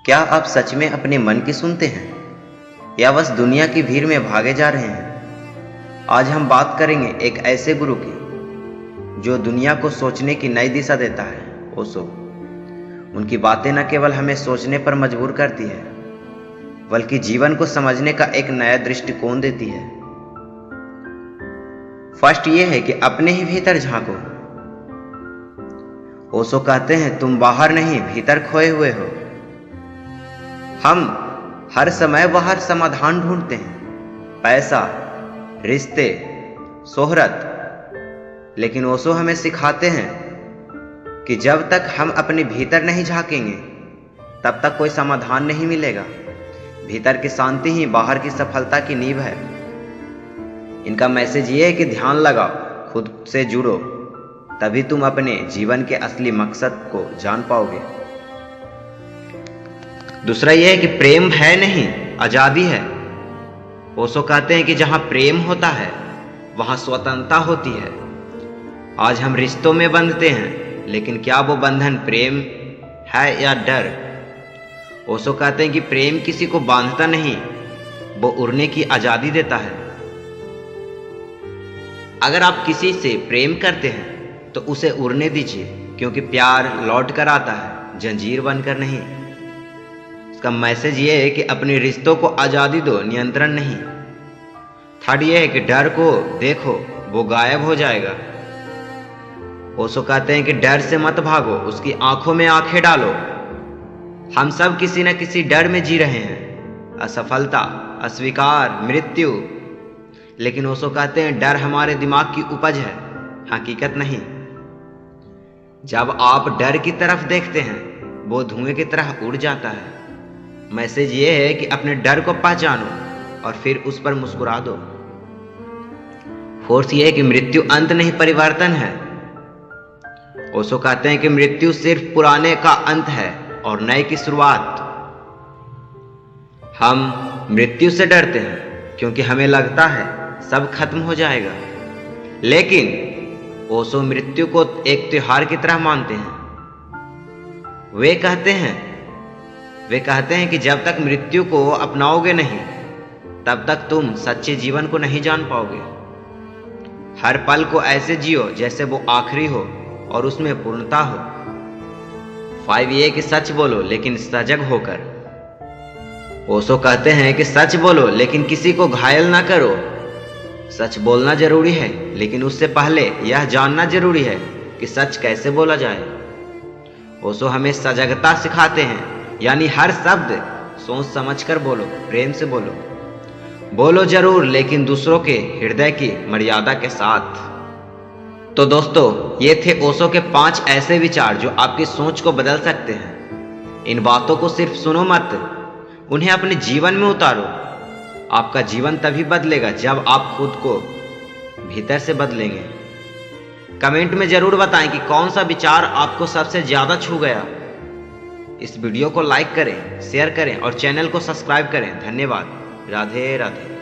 क्या आप सच में अपने मन की सुनते हैं या बस दुनिया की भीड़ में भागे जा रहे हैं? आज हम बात करेंगे एक ऐसे गुरु की जो दुनिया को सोचने की नई दिशा देता है, ओशो। उनकी बातें न केवल हमें सोचने पर मजबूर करती है, बल्कि जीवन को समझने का एक नया दृष्टिकोण देती है। फर्स्ट ये है कि अपने ही भीतर झांको। ओशो कहते हैं, तुम बाहर नहीं भीतर खोए हुए हो। हम हर समय बाहर समाधान ढूंढते हैं, पैसा, रिश्ते, शोहरत, लेकिन ओशो हमें सिखाते हैं कि जब तक हम अपने भीतर नहीं झांकेंगे तब तक कोई समाधान नहीं मिलेगा। भीतर की शांति ही बाहर की सफलता की नींव है। इनका मैसेज ये है कि ध्यान लगाओ, खुद से जुड़ो, तभी तुम अपने जीवन के असली मकसद को जान पाओगे। दूसरा यह है कि प्रेम है नहीं, आजादी है। ओशो कहते हैं कि जहां प्रेम होता है वहां स्वतंत्रता होती है। आज हम रिश्तों में बंधते हैं, लेकिन क्या वो बंधन प्रेम है या डर? ओशो कहते हैं कि प्रेम किसी को बांधता नहीं, वो उड़ने की आजादी देता है। अगर आप किसी से प्रेम करते हैं तो उसे उड़ने दीजिए, क्योंकि प्यार लौट कर आता है, जंजीर बनकर नहीं। इसका मैसेज ये है कि अपने रिश्तों को आजादी दो, नियंत्रण नहीं। थर्ड ये है कि डर को देखो, वो गायब हो जाएगा। ओशो कहते हैं कि डर से मत भागो, उसकी आंखों में आंखें डालो। हम सब किसी न किसी डर में जी रहे हैं, असफलता, अस्वीकार, मृत्यु। लेकिन ओशो कहते हैं डर हमारे दिमाग की उपज है, हकीकत नहीं। जब आप डर की तरफ देखते हैं वो धुएं की तरह उड़ जाता है। मैसेज ये है कि अपने डर को पहचानो और फिर उस पर मुस्कुरा दो। फोर्थ ये है कि मृत्यु अंत नहीं, परिवर्तन है। ओशो कहते हैं कि मृत्यु सिर्फ पुराने का अंत है और नए की शुरुआत। हम मृत्यु से डरते हैं क्योंकि हमें लगता है सब खत्म हो जाएगा, लेकिन ओशो मृत्यु को एक त्योहार की तरह मानते हैं। वे कहते हैं कि जब तक मृत्यु को अपनाओगे नहीं, तब तक तुम सच्चे जीवन को नहीं जान पाओगे। हर पल को ऐसे जियो जैसे वो आखिरी हो और उसमें पूर्णता हो। 5 ये कि सच बोलो लेकिन सजग होकर। ओशो कहते हैं कि सच बोलो लेकिन किसी को घायल ना करो। सच बोलना जरूरी है, लेकिन उससे पहले यह जानना जरूरी है कि सच कैसे बोला जाए। ओशो हमें सजगता सिखाते हैं, यानी हर शब्द सोच समझकर बोलो, प्रेम से बोलो। बोलो जरूर, लेकिन दूसरों के हृदय की मर्यादा के साथ। तो दोस्तों, ये थे ओशो के 5 ऐसे विचार जो आपकी सोच को बदल सकते हैं। इन बातों को सिर्फ सुनो मत, उन्हें अपने जीवन में उतारो। आपका जीवन तभी बदलेगा जब आप खुद को भीतर से बदलेंगे। कमेंट में जरूर बताएं कि कौन सा विचार आपको सबसे ज्यादा छू गया। इस वीडियो को लाइक करें, शेयर करें और चैनल को सब्सक्राइब करें। धन्यवाद। राधे राधे।